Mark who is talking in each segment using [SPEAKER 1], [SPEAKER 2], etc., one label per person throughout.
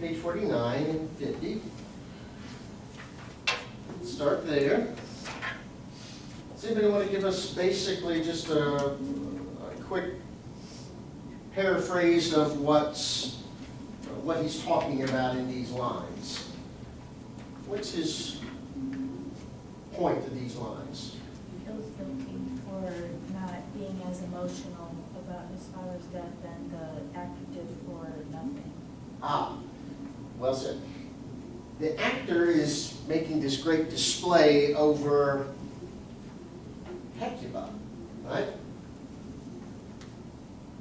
[SPEAKER 1] page 49 and 50. Start there. Does anybody want to give us basically just a quick paraphrase of what he's talking about in these lines? What's his point of these lines?
[SPEAKER 2] He feels guilty for not being as emotional about his father's death than the actor did for nothing.
[SPEAKER 1] Ah, well said. The actor is making this great display over Hecuba, right?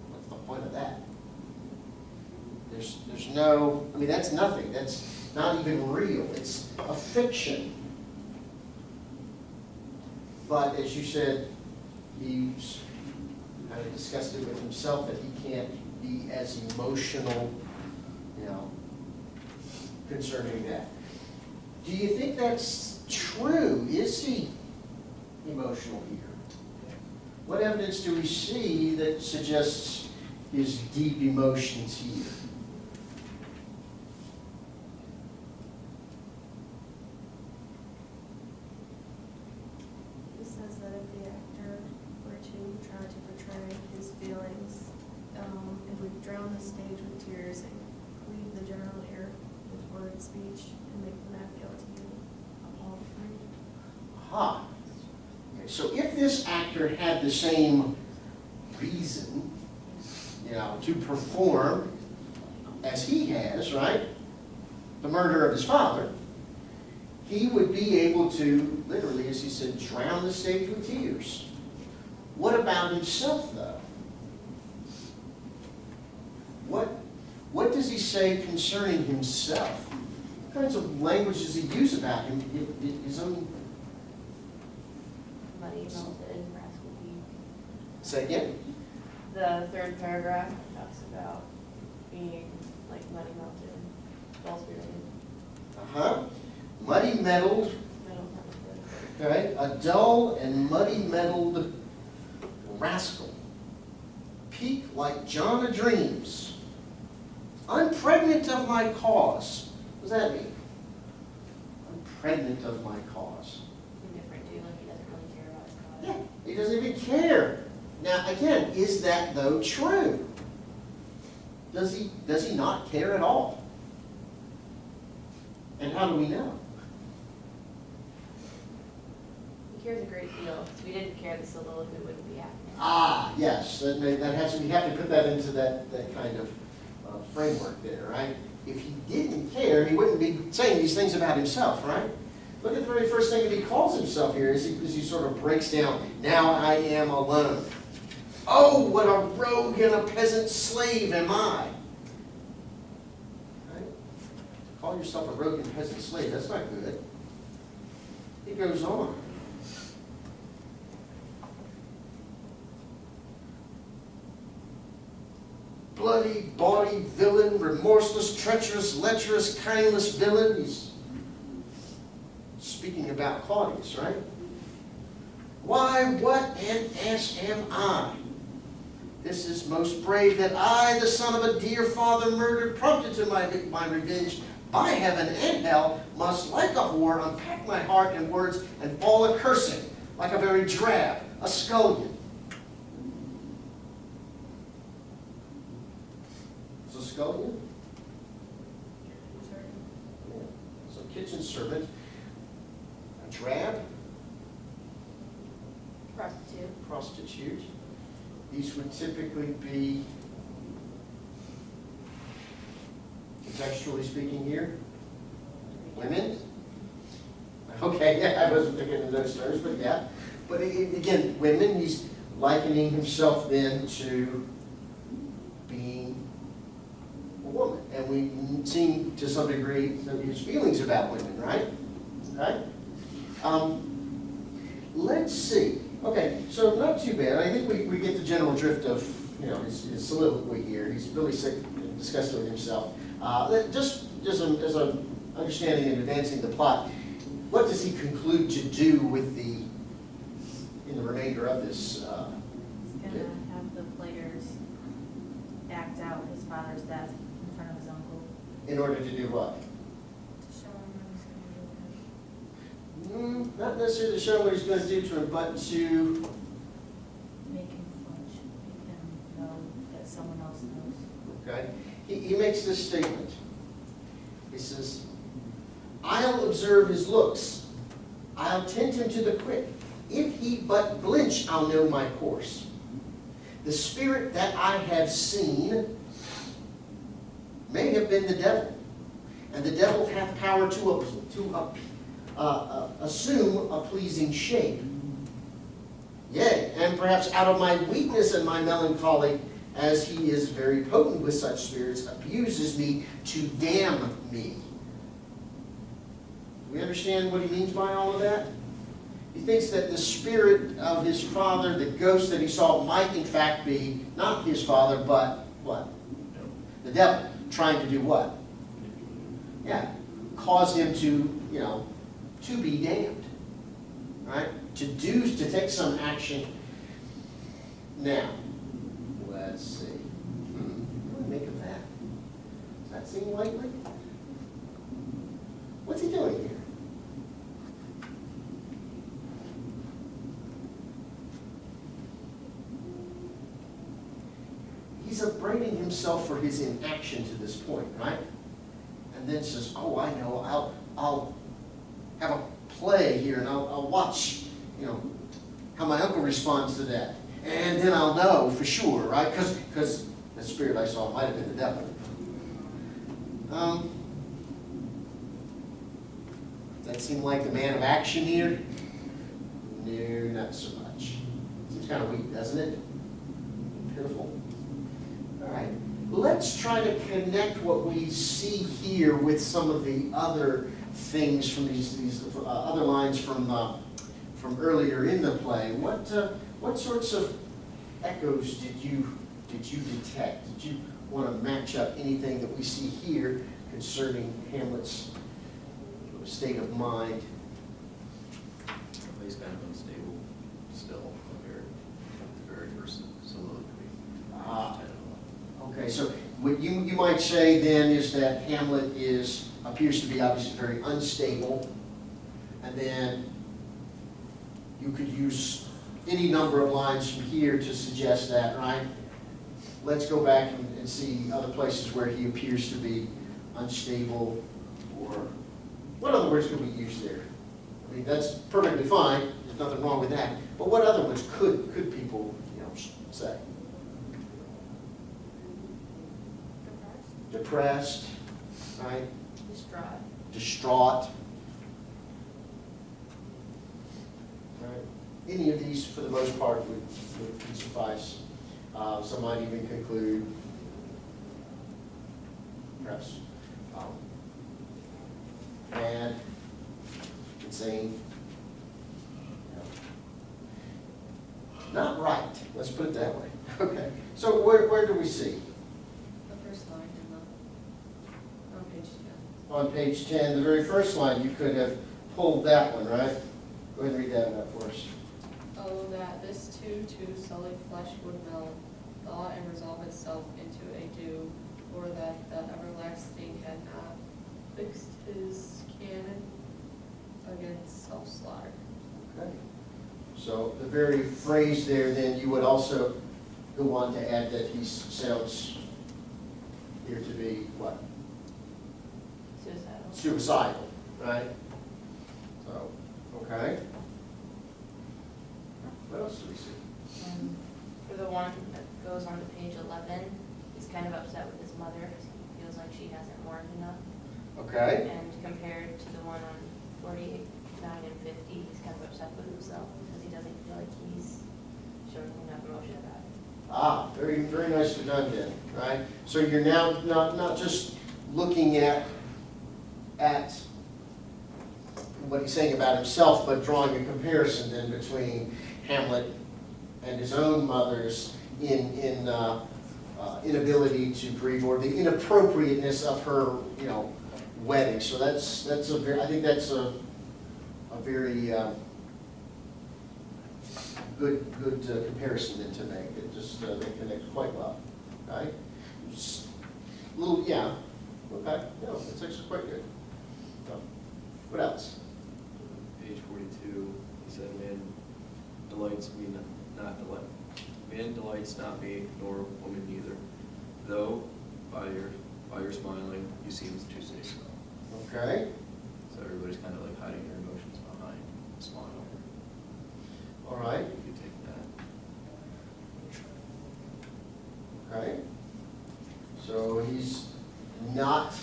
[SPEAKER 1] What's the point of that? There's no, I mean, that's nothing. That's not even real. It's a fiction. But as you said, he's kind of discussed it with himself that he can't be as emotional, concerning that. Do you think that's true? Is he emotional here? What evidence do we see that suggests his deep emotions here?
[SPEAKER 3] He says that if the actor were to try to portray his feelings, it would drown the stage with tears and leave the general ear with word speech and make them not guilty of all the free.
[SPEAKER 1] Aha. Okay, so if this actor had the same reason, to perform as he has, right? The murder of his father, he would be able to, literally, as he said, drown the stage with tears. What about himself, though? What does he say concerning himself? What kinds of language does he use about him? His own.
[SPEAKER 4] Muddy, melted, rascal peak.
[SPEAKER 1] Say again?
[SPEAKER 4] The third paragraph talks about being like muddy, melted, dull-spirited.
[SPEAKER 1] Uh-huh. Muddy-mettled,
[SPEAKER 4] Middle part of
[SPEAKER 1] okay, a dull and muddy-mettled rascal. Peak like John of Dreams. I'm pregnant of my cause. What does that mean? I'm pregnant of my cause.
[SPEAKER 4] indifferent too, like he doesn't really care about his cause.
[SPEAKER 1] Yeah, he doesn't even care. Now, again, is that though true? Does he not care at all? And how do we know?
[SPEAKER 4] He cares a great deal. If we didn't care, the soliloquy wouldn't be happening.
[SPEAKER 1] Ah, yes, that has, we have to put that into that kind of framework there, right? If he didn't care, he wouldn't be saying these things about himself, right? Look at the very first thing that he calls himself here as he sort of breaks down, now I am alone. Oh, what a rogue and a peasant slave am I. Right? Call yourself a rogue and peasant slave, that's not good. He goes on. Bloody, bawdy villain, remorseless, treacherous, lecherous, kindless villain. He's speaking about Claudius, right? Why, what an ass am I? This is most brave that I, the son of a dear father murdered, prompted to my revenge, by heaven and hell, must like a whore unpack my heart in words and fall a cursing, like a very drab, a scullion. So scullion? Yeah. So kitchen servant. A drab? Prostitute. These would typically be, contextually speaking here, women. Okay, yeah, I wasn't thinking in those terms, but yeah. But again, women, he's likening himself then to being a woman. And we see to some degree his feelings about women, right? Okay? Let's see. Okay, so not too bad. I think we get the general drift of his soliloquy here. He's really discussing himself. Just as an understanding and advancing the plot, what does he conclude to do with in the remainder of this?
[SPEAKER 2] He's gonna have the players act out his father's death in front of his uncle.
[SPEAKER 1] In order to do what?
[SPEAKER 2] To show him what he's gonna do.
[SPEAKER 1] Not necessarily to show him what he's going to do to him, but to,
[SPEAKER 2] Make him flinch, make him know that someone else knows.
[SPEAKER 1] okay? He makes this statement. He says, I'll observe his looks. I'll tend him to the quick. If he but blench, I'll know my course. The spirit that I have seen may have been the devil, and the devil hath power to assume a pleasing shape. Yea, and perhaps out of my weakness and my melancholy, as he is very potent with such spirits, abuses me to damn me. Do we understand what he means by all of that? He thinks that the spirit of his father, the ghost that he saw, might in fact be not his father, but what? The devil, trying to do what? Yeah, cause him to, to be damned. Right? To take some action. Now, let's see. What do we make of that? Does that seem likely? What's he doing here? He's upbraiding himself for his inaction to this point, right? And then says, oh, I know, I'll have a play here, and I'll watch, how my uncle responds to that. And then I'll know for sure, right? Because the spirit I saw might have been the devil. Does that seem like the man of action here? No, not so much. Seems kind of weak, doesn't it? Pitiful. All right. Let's try to connect what we see here with some of the other things from these other lines from earlier in the play. What sorts of echoes did you detect? Did you want to match up anything that we see here concerning Hamlet's state of mind?
[SPEAKER 5] He's kind of unstable still compared to the very first soliloquy.
[SPEAKER 1] Okay, so what you might say then is that Hamlet appears to be obviously very unstable, and then you could use any number of lines from here to suggest that, right? Let's go back and see other places where he appears to be unstable, or what other words could we use there? I mean, that's perfectly fine, there's nothing wrong with that, but what other words could people, say? Depressed, right? Distraught. Right? Any of these, for the most part, would suffice. Some might even conclude, perhaps, mad, insane. Not right, let's put it that way. Okay, so where do we see?
[SPEAKER 3] The first line on page 10.
[SPEAKER 1] On page 10, the very first line, you could have pulled that one, right? Go ahead and read that up for us.
[SPEAKER 3] Oh, that this too sullied flesh would melt, thaw and resolve itself into a dew, or that the everlasting had not fixed his cannon against self-slaughter.
[SPEAKER 1] Okay. So the very phrase there, then, you would also go on to add that he sounds here to be what? Suicidal, right? So, okay. What else do we see?
[SPEAKER 6] For the one that goes on to page 11, he's kind of upset with his mother because he feels like she hasn't mourned enough.
[SPEAKER 1] Okay.
[SPEAKER 6] And compared to the one on 49 and 50, he's kind of upset with himself because he doesn't feel like he's showing enough emotion about it.
[SPEAKER 1] Ah, very, very nicely done then, right? So you're now not just looking at what he's saying about himself, but drawing a comparison then between Hamlet and his own mother's inability to grieve, or the inappropriateness of her, wedding. So that's a very, I think that's a very good comparison then to make. It just they connect quite well, right? Just little, Okay, no, that's actually quite good. So, what else?
[SPEAKER 5] Page 42, he said, man delights me not delight. Man delights not me, nor woman neither. Though by your smiling, you seem to say so.
[SPEAKER 1] Okay,
[SPEAKER 5] So everybody's kind of like hiding their emotions behind a smile.
[SPEAKER 1] all right,
[SPEAKER 5] You could take that.
[SPEAKER 1] okay. So he's not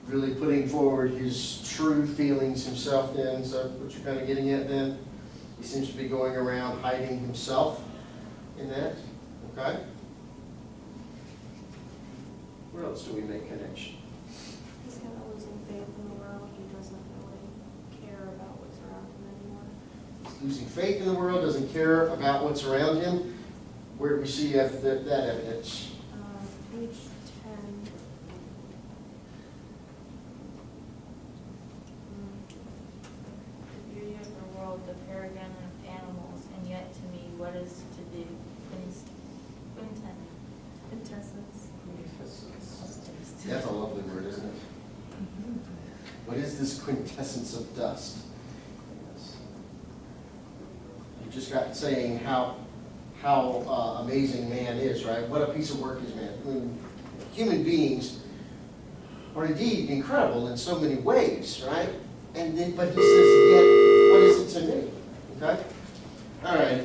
[SPEAKER 1] really putting forward his true feelings himself then, is that what you're kind of getting at then? He seems to be going around hiding himself in that, okay? Where else do we make connection?
[SPEAKER 3] He's kind of losing faith in the world, he doesn't really care about what's around him anymore.
[SPEAKER 1] He's losing faith in the world, doesn't care about what's around him. Where do we see that evidence?
[SPEAKER 3] Page 10.
[SPEAKER 2] The beauty of the world, the paragon of animals, and yet to me, what is to do?
[SPEAKER 3] Quintessence.
[SPEAKER 1] That's a lovely word, isn't it? What is this quintessence of dust? You just got saying how amazing man is, right? What a piece of work is man. I mean, human beings are indeed incredible in so many ways, right? And then, but he says, yet, what is it to me? Okay? All right.